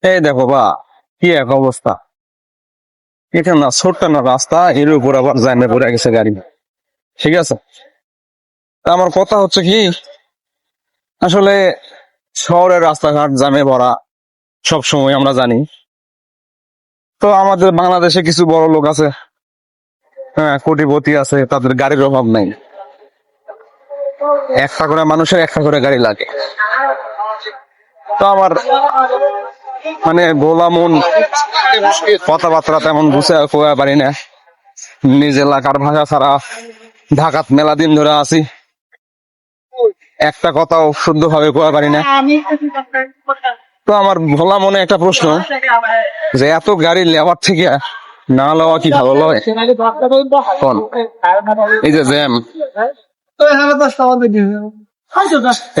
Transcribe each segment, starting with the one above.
এই দেখো বা কি এক অবস্থা। এটা না ছোট্ট না রাস্তা, এর উপর আবার জ্যামে পড়ে গেছে গাড়ি। ঠিক আছে, তা আমার কথা হচ্ছে কি, আসলে শহরের রাস্তাঘাট জ্যামে ভরা সব সময় আমরা জানি। তো আমাদের বাংলাদেশে কিছু বড় লোক আছে, হ্যাঁ কোটিপতি আছে, তাদের গাড়ির অভাব নাই। একটা করে মানুষের একটা করে গাড়ি লাগে। তো আমার মানে ভোলা মন, কথাবার্তা তেমন গুছিয়ে কয়া পারি না। নিজ এলাকার ভাষা ছাড়া ঢাকাত মেলা দিন ধরে আছি, একটা কথাও শুদ্ধ ভাবে কয়া পারি না। তো আমার ভোলা মনে একটা প্রশ্ন, যে এত গাড়ি লেবার থেকে না লওয়া কি ভালো লয়? কোন এই যে জ্যাম,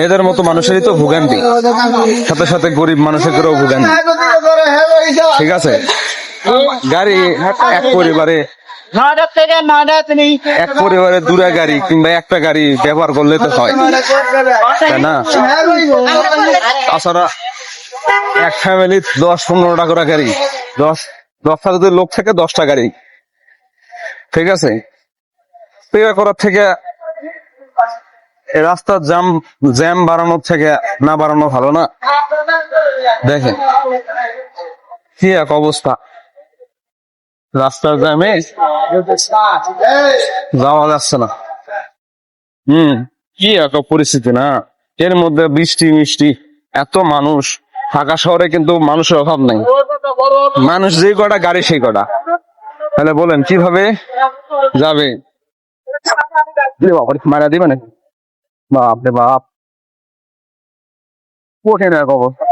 এদের মতো মানুষেরই তো ভোগান্তি, সাথে সাথে গরিব মানুষেরও ভোগান্তি। ঠিক আছে, গাড়ি এক পরিবারে দুটা গাড়ি কিংবা একটা গাড়ি ব্যবহার করলে তো হয়, তাই না? তাছাড়া এক ফ্যামিলি 10-15টা করে গাড়ি, দশটা যদি লোক থাকে 10টা গাড়ি। ঠিক আছে, করার থেকে রাস্তার জ্যাম বাড়ানোর থেকে না বাড়ানো ভালো না? দেখেন কি এক অবস্থা, রাস্তার জ্যামে যাওয়া যাচ্ছে না। কি এক পরিস্থিতি না, এর মধ্যে বৃষ্টি মিষ্টি, এত মানুষ। ঢাকা শহরে কিন্তু মানুষের অভাব নাই, মানুষ যে কটা গাড়ি সেই কটা। তাহলে বলেন কিভাবে যাবে? মারা দিবে নাকি? বাপ রে বাপ, কঠিন এক অবস্থা,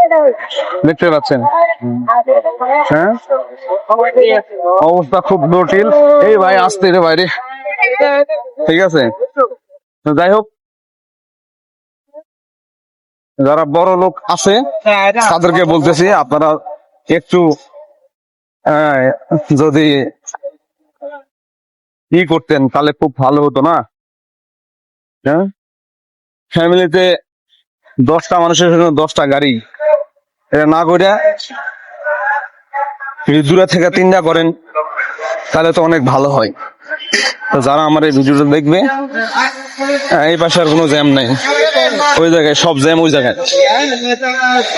দেখতে পাচ্ছেন। হ্যাঁ, অবস্থা খুব জটিল। এই ভাই আসতে রে বাইরে। ঠিক আছে, যাই হোক, যারা বড় লোক আছে তাদেরকে বলতেছি, আপনারা একটু যদি ই করতেন তাহলে খুব ভালো হতো না? হ্যাঁ, ফ্যামিলিতে 10টা মানুষের জন্য 10টা গাড়ি, এটা না করে যদি দূরে থেকে 3টা করেন তাহলে তো অনেক ভালো হয়। তো যারা আমার এই ভিডিওটা দেখবে, এই পাশে আর কোনো জ্যাম নাই, ওই জায়গায় সব জ্যাম ওই জায়গায়।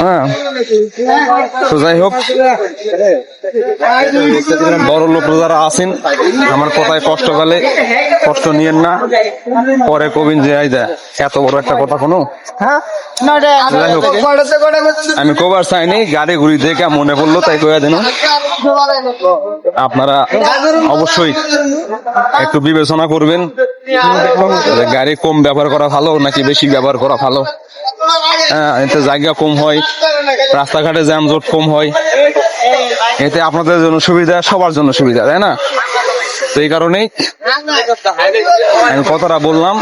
হ্যাঁ, তো যাই হোক, বড় লোক যারা আছেন আমার কথায় কষ্ট পেলে কষ্ট নিয়েন না, পরে কবিন যে আই দেয় এত বড় একটা কথা কোনো। যাই হোক, আমি কবার চাইনি, গাড়ি ঘুরি দেখে মনে পড়লো তাই কয়া দিন। আপনারা অবশ্যই একটু বিবেচনা করবেন, গাড়ি কম ব্যবহার করা ভালো নাকি বেশি ব্যবহার করা ভালো। হ্যাঁ, এতে জায়গা কম হয়, রাস্তাঘাটে জ্যামজট কম হয়, এতে আপনাদের জন্য সুবিধা, সবার জন্য সুবিধা, তাই না? তো এই কারণেই আমি কথাটা বললাম।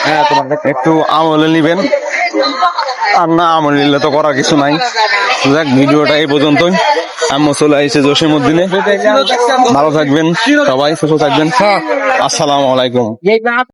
হ্যাঁ, একটু আমলে নিবেন, আর না আমল নিলে তো করার কিছু নাই। দেখ, ভিডিওটা এই পর্যন্তই। আমি চলে আসছি জসিমউদ্দিনে। ভালো থাকবেন সবাই, সুস্থ থাকবেন। আসসালামু আলাইকুম।